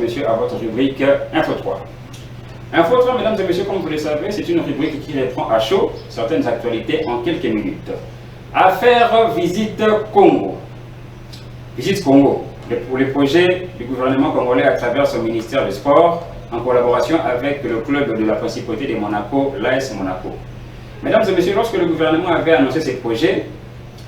Monsieur, à votre rubrique Info 3. Info 3, mesdames et messieurs, comme vous le savez, c'est une rubrique qui reprend à chaud certaines actualités en quelques minutes. Affaire visite Congo. Visite Congo, pour les projets du gouvernement congolais à travers son ministère du Sport, en collaboration avec le club de la principauté de Monaco, l'AS Monaco. Mesdames et messieurs, lorsque le gouvernement avait annoncé ces projets,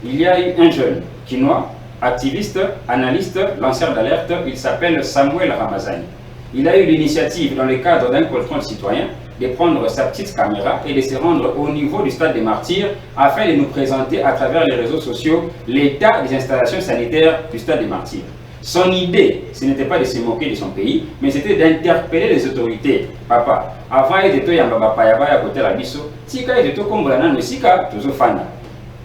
il y a eu un jeune Kinois, activiste, analyste, lanceur d'alerte, il s'appelle Samuel Ramazani. Il a eu l'initiative, dans le cadre d'un contrôle citoyen, de prendre sa petite caméra et de se rendre au niveau du stade des Martyrs afin de nous présenter à travers les réseaux sociaux l'état des installations sanitaires du stade des Martyrs. Son idée, ce n'était pas de se moquer de son pays, mais c'était d'interpeller les autorités. Papa, avant il était yamba payaba ya côté la biso, tika il était comme la sika toujours fana.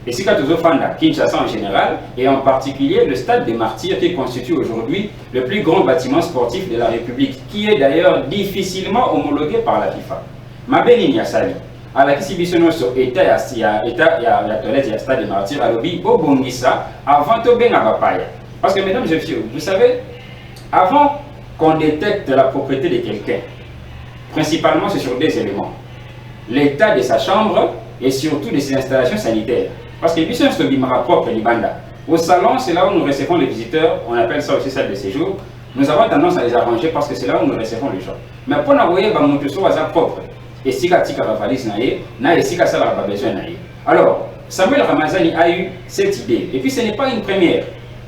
Et Sika Tozofanda, Kinshasa en général, et en particulier le stade des Martyrs qui constitue aujourd'hui le plus grand bâtiment sportif de la République, qui est d'ailleurs difficilement homologué par la FIFA. Mabeni Niasali, à la Kissibisono sur État ya toilette ya stade des Martyrs, à l'obi, Bobongisa, avant Tobenga Bapaya. Parce que mesdames et messieurs, vous savez, avant qu'on détecte la propriété de quelqu'un, principalement c'est sur deux éléments. L'état de sa chambre et surtout de ses installations sanitaires. Parce que Bisson se bimara propre Libanda. Au salon, c'est là où nous recevons les visiteurs, on appelle ça aussi salle de séjour. Nous avons tendance à les arranger parce que c'est là où nous recevons les gens. Mais pour nous envoyer, nous sommes propre. Et si Katika va valise na et si ça va besoin naïe. Alors, Samuel Ramazani a eu cette idée. Et puis ce n'est pas une première.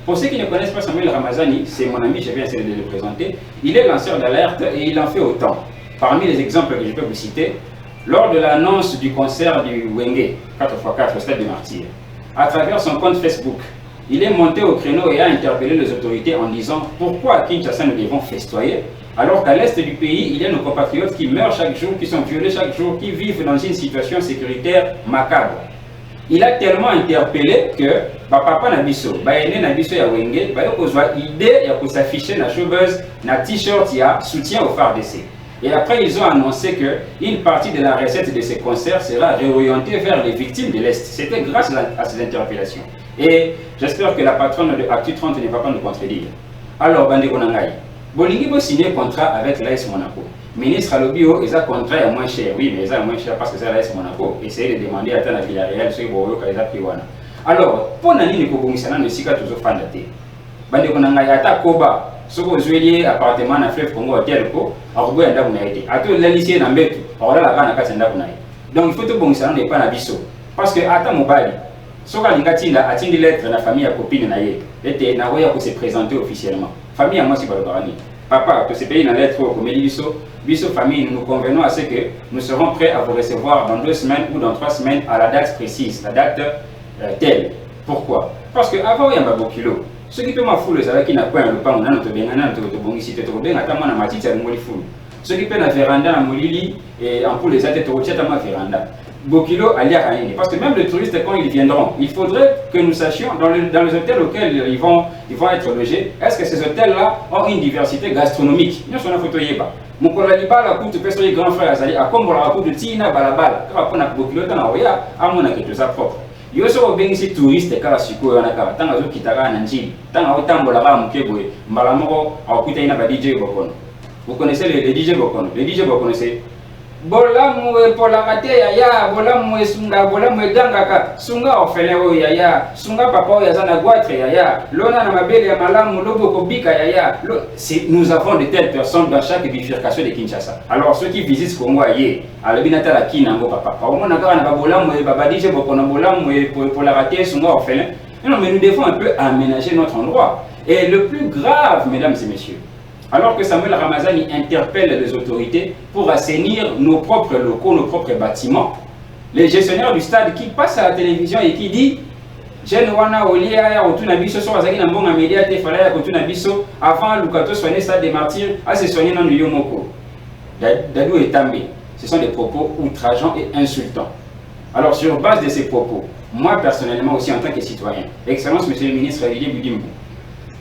Pour ceux qui ne connaissent pas Samuel Ramazani, c'est mon ami, je viens essayer de le présenter. Il est lanceur d'alerte et il en fait autant. Parmi les exemples que je peux vous citer, lors de l'annonce du concert du Wenge, 4x4 au stade des Martyrs, à travers son compte Facebook, il est monté au créneau et a interpellé les autorités en disant pourquoi à Kinshasa nous devons festoyer alors qu'à l'est du pays, il y a nos compatriotes qui meurent chaque jour, qui sont violés chaque jour, qui vivent dans une situation sécuritaire macabre. Il a tellement interpellé que papa Nabiso, Nabiso ya Wenge, idée de s'afficher na showbuzz, na t-shirt, ya soutien au FARDC. Et après, ils ont annoncé qu'une partie de la recette de ces concerts sera réorientée vers les victimes de l'Est. C'était grâce à ces interpellations. Et j'espère que la patronne de Actu 30 ne va pas nous contredire. Alors, Bande Konangai, Bolingi va signer contrat avec l'AS Monaco. Ministre Alobio, ils ont contrat est moins cher. Oui, mais ils ont moins cher parce que c'est l'AS Monaco. Essayez de demander à la Villarreal ce qu'ils vont faire pris. Alors, pour Nani Nikobongisana ne sika toujours fan daté. Bande Konangai, Ata Koba. Ce que vous avez appartement à Fleuve Congo Hotel, vous avez un lycée dans Betu, donc il faut que vous ayez pas un biseau. Parce que à ta mobile, ce que vous avez une lettre de la famille à copine, et vous se présenter officiellement. Famille à moi, c'est pas le barani. Papa, que c'est payé dans la lettre au biseau, biseau famille, nous convenons à ce que nous serons prêts à vous recevoir dans 2 semaines ou dans 3 semaines à la date précise, la date telle. Pourquoi? Parce qu'avant, il y a un beau kilo. Ce qui peut m'affouler, c'est qu'il n'a pas un lopin, on a notre bien, on a notre bon ici, tu bien, attends, on a ma petite, elle m'a foule. Ce qui peut la véranda, à Molili, et en pour les athlètes, au tchat, à ma véranda. Bokilo, à l'Iaraïne. Parce que même les touristes, quand ils viendront, il faudrait que nous sachions, dans les hôtels auxquels ils vont être logés, est-ce que ces hôtels-là ont une diversité gastronomique? Nous sommes en photo yéba. Mon collègue, la coûte, peut être grand frère, à comme la coûte de Tina, Balabal, car on a Bokilo, on a mon quelque chose propre. Il y a aussi des touristes qui sont en train de se faire des gens. Vous connaissez les DJ Bokono? Les DJ Bokono, c'est Bolamwe Polamate Yaya, Bolamwe Sunga, Bolamwe Gangaka, Sunga Ofelewo Yaya, Sunga Papa Yazana Guatre Yaya, Lona Namabele Malamu, Lobo Kobika Yaya. Nous avons de telles personnes dans chaque bifurcation de Kinshasa. Alors ceux qui visitent Congo Aye, à l'Obinata la Kinango Papa, au moins on a Bolamwe, Baba DJ Bokono, Bolamwe Polamate, Sunga Ofele. Non, mais nous devons un peu aménager notre endroit. Et le plus grave, mesdames et messieurs, alors que Samuel Ramazani interpelle les autorités pour assainir nos propres locaux, nos propres bâtiments, les gestionnaires du stade qui passent à la télévision et qui dit Jeune Wana Olia, Otunabiso, Sorazaki Nambonga Média, Tefalaya, Otunabiso, avant Lukato soigner stade des Martyrs, à se soigner dans le Yomoko. Dadou et Tambe, ce sont des propos outrageants et insultants. Alors, sur base de ces propos, moi personnellement aussi en tant que citoyen, Excellence Monsieur le ministre Olivier Budimbu,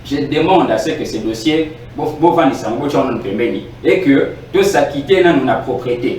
je demande à ce que ces dossiers et que tout s'acquitter dans notre propriété.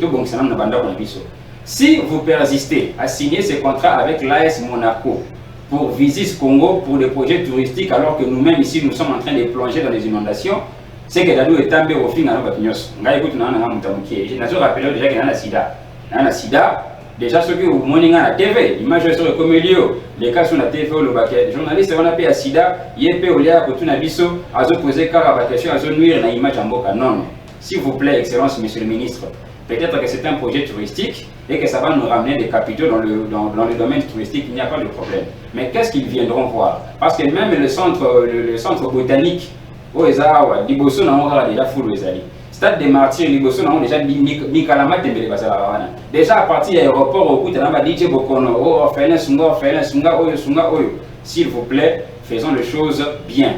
Si vous persistez à signer ce contrat avec l'AS Monaco pour Visit Congo, pour des projets touristiques, alors que nous-mêmes ici nous sommes en train de plonger dans les inondations, C'est que Dadou est tombé au fin de notre nyos. Ngai écoute na na mutamukie. Je n'ai rappelé déjà qu'il y a sida. Na sida. Déjà ceux qui au morning à la TV, image sur le comélio, les cas sur la TV le baquet. Journaliste on a payé à sida, yepé au lia pour tout na biso, azo poser car à question azo nuire na image en boca non. S'il vous plaît, Excellence, Monsieur le Ministre, peut-être que c'est un projet touristique et que ça va nous ramener des capitaux dans le domaine touristique, il n'y a pas de problème. Mais qu'est-ce qu'ils viendront voir? Parce que même le centre botanique, au Ezawa, Liboso n'a déjà full Ezali. Stade des Martyrs, Liboso n'a déjà Mikalama Tembele Basalawana. Déjà à partir de l'aéroport, au bout de la DJ Bokono, oh, Sunga, Oyo. S'il vous plaît, faisons les choses bien.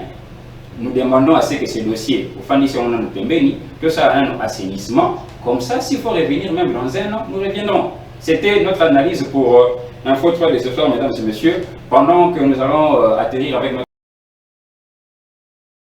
Nous demandons à ce que ces dossiers, au fin que ça ait un assainissement. Comme ça, s'il faut revenir même dans un an, nous reviendrons. C'était notre analyse pour Info 3 de ce soir, mesdames et messieurs, pendant que nous allons atterrir avec notre